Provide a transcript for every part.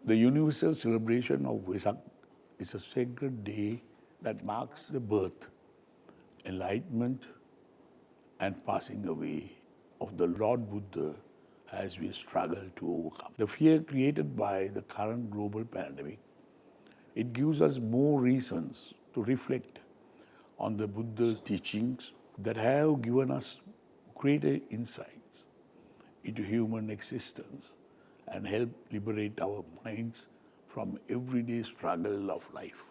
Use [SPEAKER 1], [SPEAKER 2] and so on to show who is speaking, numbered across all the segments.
[SPEAKER 1] The universal celebration of Vesak is a sacred day that marks the birth, enlightenment, and passing away of the Lord Buddha as we struggle to overcome the fear created by the current global pandemic. It gives us more reasons to reflect on the Buddha's teachings that have given us greater insights into human existence and help liberate our minds from everyday struggle of life.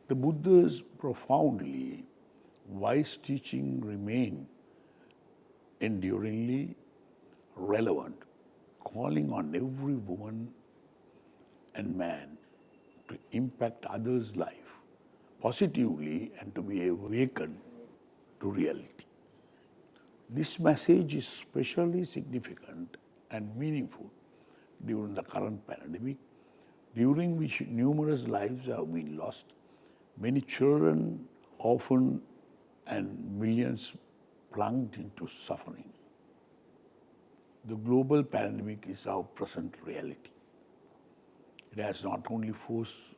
[SPEAKER 1] The Buddha's profoundly wise teaching remain enduringly relevant, calling on every woman and man to impact others' life positively and to be awakened to reality. This message is especially significant and meaningful during the current pandemic, during which numerous lives have been lost, many children orphaned, and millions plunged into suffering. The global pandemic is our present reality. It has not only forced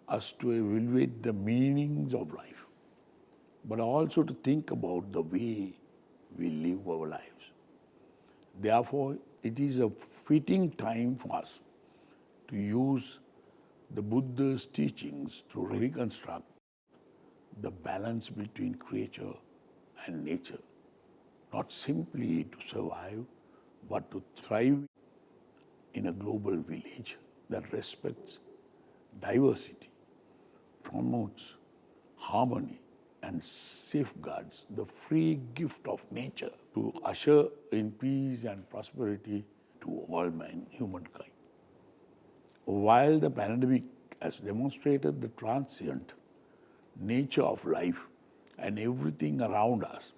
[SPEAKER 1] us to evaluate the meanings of life, but also to think about the way we live our lives. Therefore, it is a fitting time for us to use the Buddha's teachings to reconstruct the balance between creature and nature, not simply to survive, but to thrive in a global village that respects diversity, promotes harmony, and safeguards the free gift of nature to usher in peace and prosperity to all humankind. While the pandemic has demonstrated the transient nature of life and everything around us,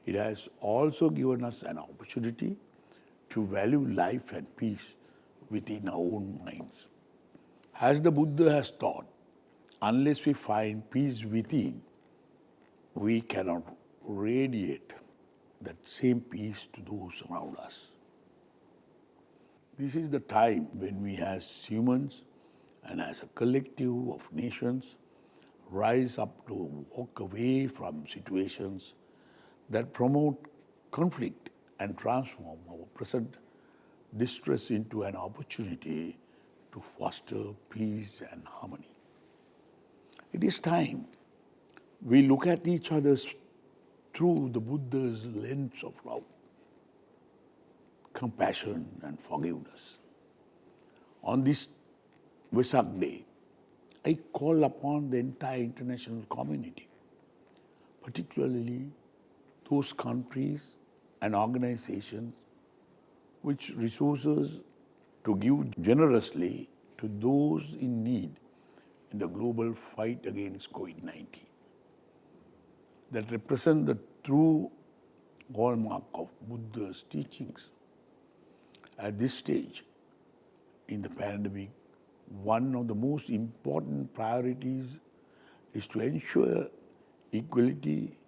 [SPEAKER 1] it has also given us an opportunity to value life and peace within our own minds. As the Buddha has taught, unless we find peace within, we cannot radiate that same peace to those around us. This is the time when we as humans and as a collective of nations rise up to walk away from situations that promote conflict and transform our present distress into an opportunity to foster peace and harmony. It is time we look at each other through the Buddha's lens of love, compassion, and forgiveness. On this Vesak Day, I call upon the entire international community, particularly those countries and organizations which resources to give generously to those in need in the global fight against COVID-19, that represent the true hallmark of Buddha's teachings. At this stage in the pandemic, one of the most important priorities is to ensure equality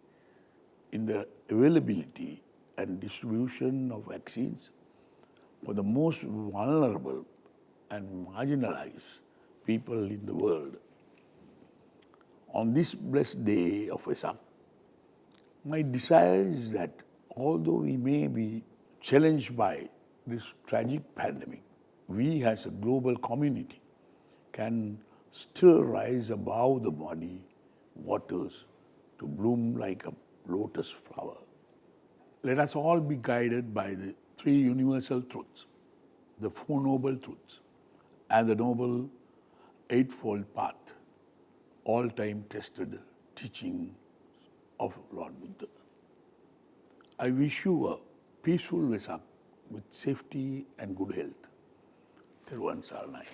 [SPEAKER 1] in the availability and distribution of vaccines for the most vulnerable and marginalized people in the world. On this blessed day of Vesak, my desire is that although we may be challenged by this tragic pandemic, we as a global community can still rise above the muddy waters to bloom like a lotus flower. Let us all be guided by the three universal truths, the Four Noble Truths, and the Noble Eightfold Path, all-time tested teaching of Lord Buddha. I wish you a peaceful Vesak with safety and good health. Thiruvan Saranai.